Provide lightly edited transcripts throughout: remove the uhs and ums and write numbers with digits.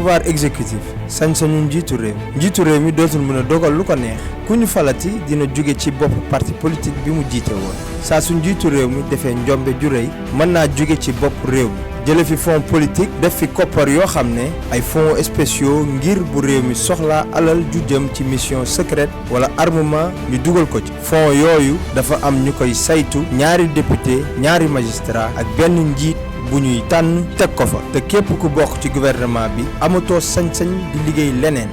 pouvoir exécutif sañ-sañu njiitu réew mi dootul mën a dogal lu ko neex ku ñu falati dina jóge ci bopp parti politique bi mu jiite woon saa su njiitu réew mi defee njombe ju rëy mën naa jóge ci bopp réew mi jële fi fonds politique def fi koppar yoo xam ne ay fonds spéciaux ngir bu réew mi soxlaa alal ju jëm ci mission secrète wala armement ñu dugal ko ci fonds yooyu dafa am ñu koy saytu ñaari député ñaari magistrat ak benn njiit bu ñuy tànn teg ko fa te képp ku bokk ci gouvernement bi amatoo sañ-sañ di liggéey leneen.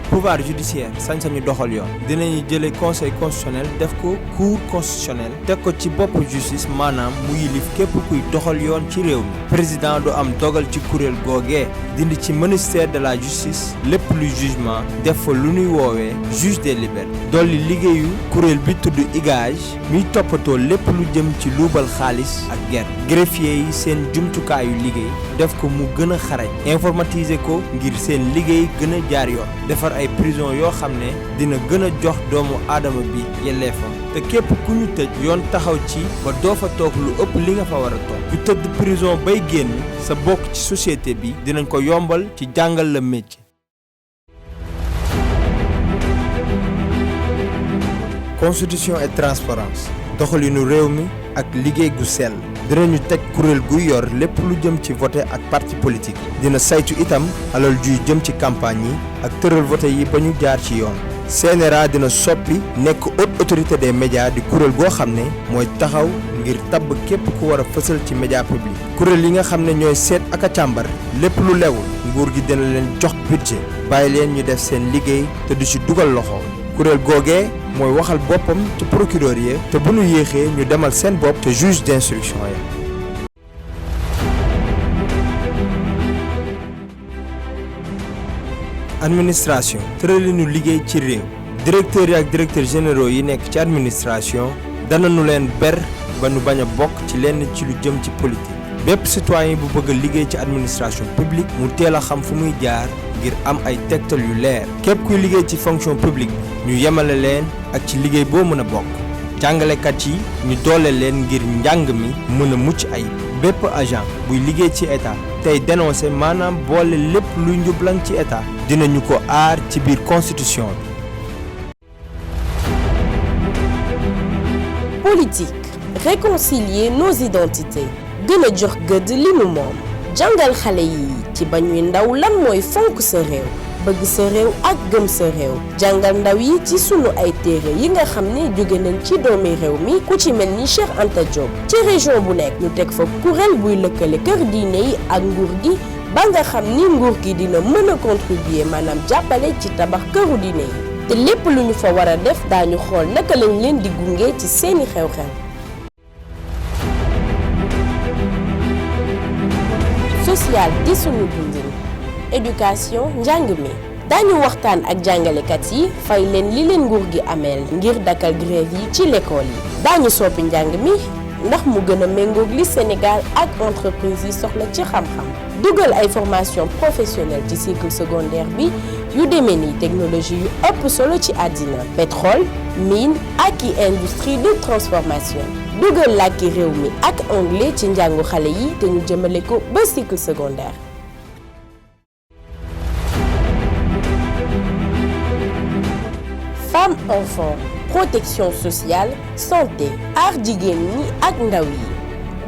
pouvoir judiciaire sañ-sañu doxal yoon dinañu jële conseil constitutionnel def ko cour constitutionnel teg ko ci bopp justice maanaam mu yilif képp kuy doxal yoon ci réew mi président du am dogal ci kuréel googee dindi ci ministère de la justice lépp luy jugement def fa lu ñuy woowee juge des libertés dolli liggéeyu kuréel bi tudd IGAJ miy toppatoo lépp lu jëm ci luubal xaalis ak ger greffier yi seen jumtukaayu liggéey def ko mu gën a xarañ informatiser ko ngir seen liggéey gën a jaar yoon defar ay prison yoo xam ne dina gën a jox doomu aadama bi yelleefam te képp ku ñu tëj yoon taxaw ci ba doo fa toog lu ëpp li nga fa war a toog ku tëdd prison bay génn sa bokk ci société bi dinañ ko yombal ci jàngal la métier. constitution et transparence doxalinu réew mi ak liggéey gu sell dinañu teg kuréel guy yor lépp lu jëm ci voté ak parti politique dina saytu itam alal juy jëm ci campagne yi ak tëral voté yi ba ñu jaar ci yoon CNRA dina soppi nekk haute autorité des médias di kuréel goo xam ne mooy taxaw ngir tabb képp ku war a fësal ci média public kuréel yi nga xam ne ñooy seet ak a càmbar lépp lu lewul nguur gi dina leen jox budget bàyyi leen ñu def seen liggéey te du ci dugal loxo kuréel googee mooy waxal boppam ci procureur yi te bu ñu yéexee ñu demal seen bopp te juge d'instruction ya. administration tëralinu liggéey ci réew directeurs yi ak directeurs généraux yi nekk ci administration danañu leen ber ba nu bañ a bokk ci lenn ci lu jëm ci politique bépp citoyen bu bëgg a liggéey ci administration publique mu teel a xam fu muy jaar ngir am ay tegtal yu leer képp kuy liggéey ci fonction publique ñu yemale leen ak ci liggéey boo mën a bokk jàngalekat yi ñu doole leen ngir njàng mi mën a mucc ayib bépp agent buy liggéey ci état tey dénoncé maanaam boole lépp luy njublan ci état dinañu ko aar ci biir constitution bi. politique réconcilier nos identités gën a jox gëdd li mu moom jàngal xale yi ci ba ñuy ndaw lan mooy fonk sa réew bëgg sa réew ak gëm sa réew jàngal ndaw yi ci sunu ay téere yi nga xam ne jóge nañ ci doomi réew mi ku ci mel ni Cheikh Anta Diop ci région bu nekk ñu teg fa kuréel buy lëkkale kër diine yi ak nguur gi ba nga xam ni nguur gi dina mën a contribuer maanaam jàppale ci tabax këru diine yi te lépp lu ñu fa war a def daañu xool naka lañ leen di gunge ci seeni xew-xew. social di sunu dundin éducation njàng mi daañu waxtaan ak jàngalekat yi fay leen li leen nguur gi ameel ngir dakkal grève yi ci l'école yi daañu soppi njàng mi ndax mu gën a méngoog li Sénégal ak entreprise yi soxla ci xam-xam dugal ay formation professionnelle ci cycle secondaire bi yu demee ni technologie yu ëpp solo ci àddina pétrole mine ak i industrie de transformation dugal làkki réew mi ak anglais ci njàngu xale yi te ñu jëmale ko ba cycle secondaire. Femmes enfants protection sociale santé aar jigéen ñi ak ndaw yi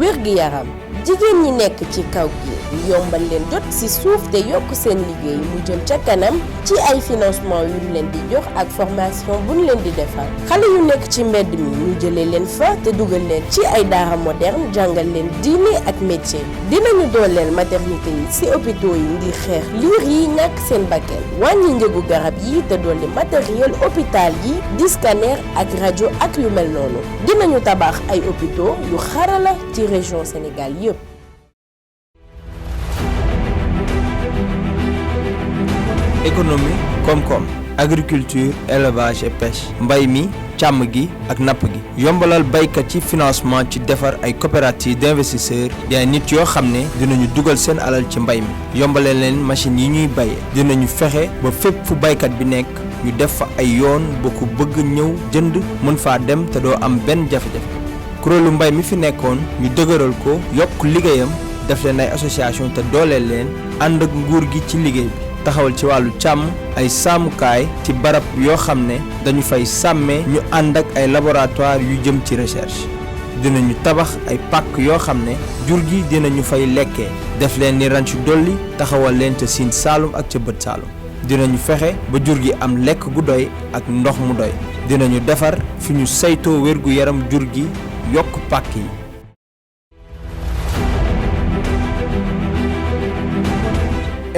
wér-gi-yaram jigéen ñi nekk ci kaw gi yombal leen jot ci suuf te yokk seen liggéey mu jëm ca kanam ci ay financement yu ñu leen di jox ak formation bu ñu leen di defal xale yu nekk ci mbedd mi ñu jëlee leen fa te dugal leen ci ay daara moderne jàngal leen diine ak métier dinañu dooleel maternité yi ci hôpitaux yi ngir xeex liir yi ñàkk seen bakkan wàññi njëgu garab yi te dolli matériel hôpital yi di scanner ak rajo ak yu mel noonu dinañu tabax ay hôpitaux yu xarala ci région Sénégal yépp. économie koom-koom agriculture élevage et pêche mbay mi càmm gi ak napp gi yombalal baykat ci financement ci defar ay coopérative d'investisseurs di ay nit yoo xam ne dinañu dugal seen alal ci mbay mi yombale leen machines yi ñuy baye dinañu fexe ba fépp fu baykat bi nekk ñu def fa ay yoon ba ku bëgg ñëw jënd mën faa dem te doo am benn jafe-jafe kuréelu mbay mi fi nekkoon ñu dëgëral ko yokk liggéeyam def leen ay association te dooleel leen ànd ak nguur gi ci liggéey bi taxawal ci wàllu càmm ay sàmmukaay ci barab yoo xam ne dañu fay sàmmee ñu ànd ak ay laboratoire yu jëm ci recherche dinañu tabax ay pàkk yoo xam ne jur gi dinañu fay lekkee def leen ni ranch dolli taxawal leen ca Siin Saalum ak ca Bët Saalum dinañu fexe ba jur gi am lekk gu doy ak ndox mu doy dinañu defar fi ñu saytoo wérgu yaram jur gi yokk pàkk yi.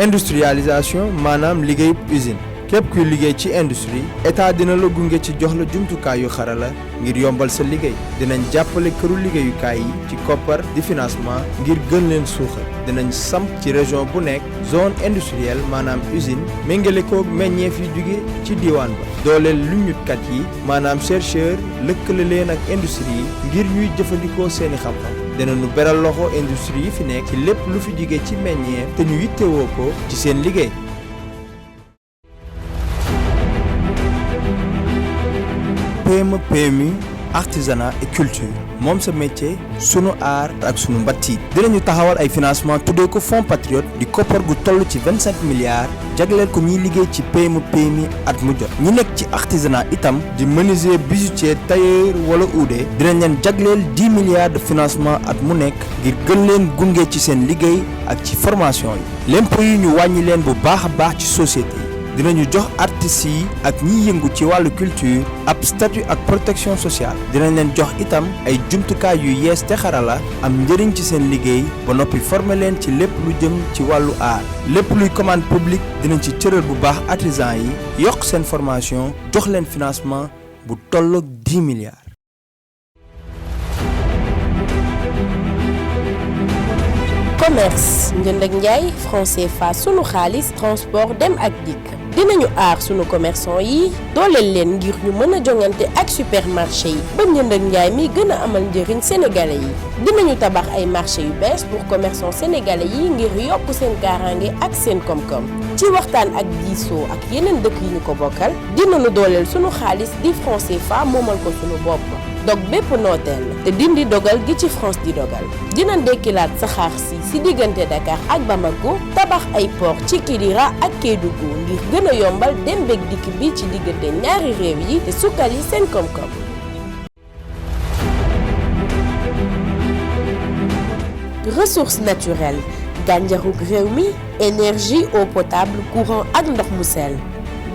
Industrialisation maanaam liggéeyub usine képp kuy liggéey ci industrie état dina la gunge ci jox la jumtukaay yu xarala ngir yombal sa liggéey dinañ jàppale këru liggéeyukaay yi ci koppar di financement ngir gën leen suuxal dinañ samp ci région bu nekk zone industrielle maanaam usine méngale ko meññeef yu jóge ci diwaan ba dooleel luññutkat yi maanaam chercheur lëkkale leen ak industrie yi ngir ñuy jëfandikoo seeni xam-xam dinañu beral loxo industrie yi fi nekk ci lépp lu fi jóge ci meññeef te ñu yittewoo ko ci seen liggéey. PME PMI artisanat et culture moom sa métier sunu aar ak sunu mbatti dinañu taxawal ay financement tuddee ko fonds patriote di koppar gu toll ci 25 milliards jagleel ko ñiy liggéey ci PME PMI at mu jot ñi nekk ci artisanat itam di menuisier bijoutier tailleur wala uude dinañ leen jagleel 10 milliards de financement at mu nekk ngir gën leen gunge ci seen liggéey ak ci formation yi l'impôt yi ñu wàññi leen bu baax a baax ci société yi dinañu jox artistes yi ak ñiy yëngu ci wàllu culture ab statut ak protection sociale dinañ leen jox itam ay jumtukaay yu yees te xarala am njëriñ ci seen liggéey ba noppi former leen ci lépp lu jëm ci wàllu aar lépp luy commande publique dinañ ci cëral bu baax artisan yi yokk seen formation jox leen financement bu tolloog 10 milliards. commerce njënd ak njaay franc CFA sunu xaalis transport dem ak dikk dinañu aar sunu commerçant yi dooleel leen ngir ñu mën a jongante ak supermarché yi ba njënd ak njaay mi gën a amal njëriñ sénégalais yi dinañu tabax ay marché yu bees pour commerçant sénégalais yi ngir yokk seen kaaraange ak seen koom-koom ci waxtaan ak diisoo ak yeneen dëkk yi ñu ko bokkal dinañu dooleel sunu xaalis di franc CFA moomal ko sunu bopp dog bépp nooteel te dindi dogal gi ci France di dogal dina dekkilaat saxaar si diggante Dakar ak Bamako tabax ay port ci Kidira ak Kédougou ngir gën a yombal dem beeg dikk bi ci diggante ñaari réew yi te sukkali seen koom-koom. ressources naturelles gànjarug réew mi énergie eau potable courant ak ndox mu sell.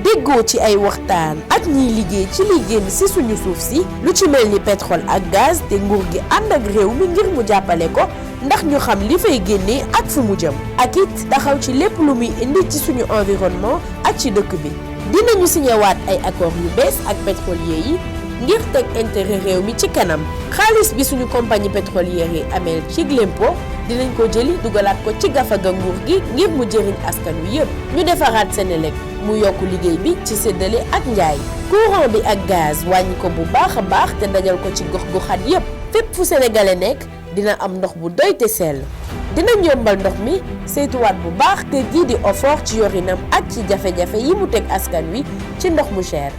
déggoo ci ay waxtaan ak ñiy liggéey ci liy génn ci suñu suuf si lu ci mel ni pétrole ak gaz te nguur gi ànd ak réew mi ngir mu jàppale ko ndax ñu xam li fay génnee ak fu mu jëm ak it taxaw ci lépp lu muy indi ci suñu environnement ak ci dëkk bi dinañu signewaat ay accord yu bees ak pétrolier yi ngir teg intérêt réew mi ci kanam xaalis bi suñu compagnie pétrolière yi ameel ci l'impôt dinañ ko jëli dugalaat ko ci gafaga nguur gi ngir mu jëriñ askan wi yëpp ñu defaraat Senelec mu yokk liggéey bi ci séddale ak njaay courant bi ak gaz wàññi ko bu baax a baax te dajal ko ci gox-goxaat yépp fépp fu sénégalais nekk dina am ndox bu doy te sell dinañ yombal ndox mi saytuwaat bu baax kër gii di OFOR ci yorinam ak ci jafe-jafe yi mu teg askan wi ci ndox mu cher.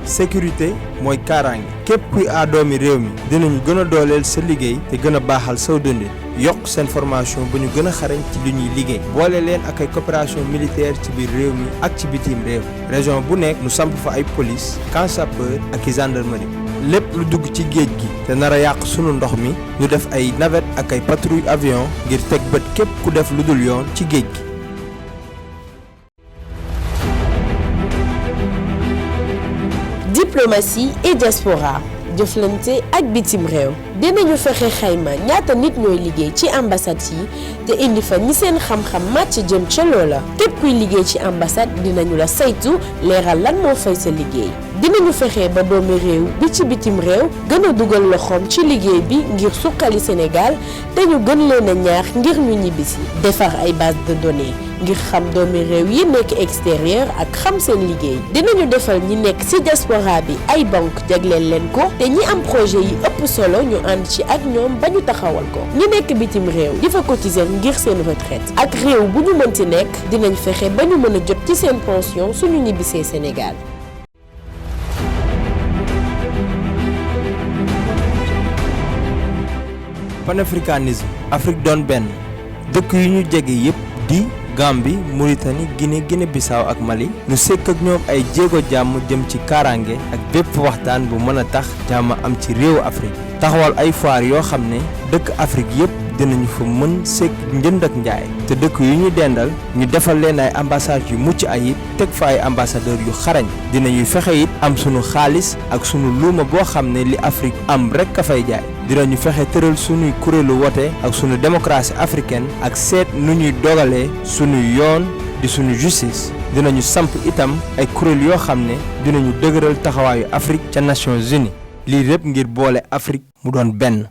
sécurité mooy kaaraange képp kuy aadoomi réew mi dinañu gën a dooleel sa liggéey te gën a baaxal saw dundin yokk seen formation ba ñu gën a xarañ ci li ñuy liggéey boole leen ak ay coopération militaire ci biir réew mi ak ci bitim réew région bu nekk nu samp fa ay police camp sapeur ak i gendarmerie lépp lu dugg ci géej gi te nar a yàq sunu ndox mi ñu def ay navette ak ay patrouille avion ngir teg bët képp ku def lu dul yoon ci géej gi. diplomatie et diaspora jëflante ak bitim réew dinañu fexe xayma ñaata nit ñooy liggéey ci ambassade yi te indi fa ñi seen xam-xam màcc jëm ca loola képp kuy liggéey ci ambassade dinañu la saytu leeral lan moo fay sa liggéey dinañu fexe ba doomi réew bi ci bitim réew gën a dugal loxoom ci liggéey bi ngir suqali Sénégal te ñu gën leen a ñaax ngir ñu ñibbisi defar ay base de données ngir xam doomi réew yi nekk extérieur ak xam seen liggéey dinañu defal ñi nekk ci diaspora bi ay banque jagleel leen ko te ñi am projet yi ëpp solo ñu ànd ci ak ñoom ba ñu taxawal ko ñi nekk bitim réew di fa cotiser ngir seen retraite ak réew bu ñu mënti nekk dinañ fexe ba ñu mën a jot ci seen pension suñu ñibbisee Sénégal. panafricanisme Afrique doon benn dëkk yu ñu jege yépp di Gambie Mauritanie Guinée-Bissau ak Mali ñu sekk ak ñoom ay jéego jàmm jëm ci kaaraange ak bépp waxtaan bu mën a tax jàmm am ci réewu Afrique taxawal ay foire yoo xam ne dëkk Afrique yépp dinañu fa mën sekk njënd ak njaay te dëkk yu ñu dendal ñu defal leen ay ambassades yu mucc ayib teg fa ay ambassadeurs yu xarañ dinañuy fexe it am sunu xaalis ak sunu luuma boo xam ne li Afrique am rek ka fay jaay dinañu fexe tëral sunuy kuréelu wote ak sunu démocratie africaine ak seet nu ñuy dogalee sunu yoon di sunu justice dinañu samp itam ay kuréel yoo xam ne dinañu dëgëral taxawaayu Afrique ca Nations Unies lii lépp ngir boole Afrique mu doon benn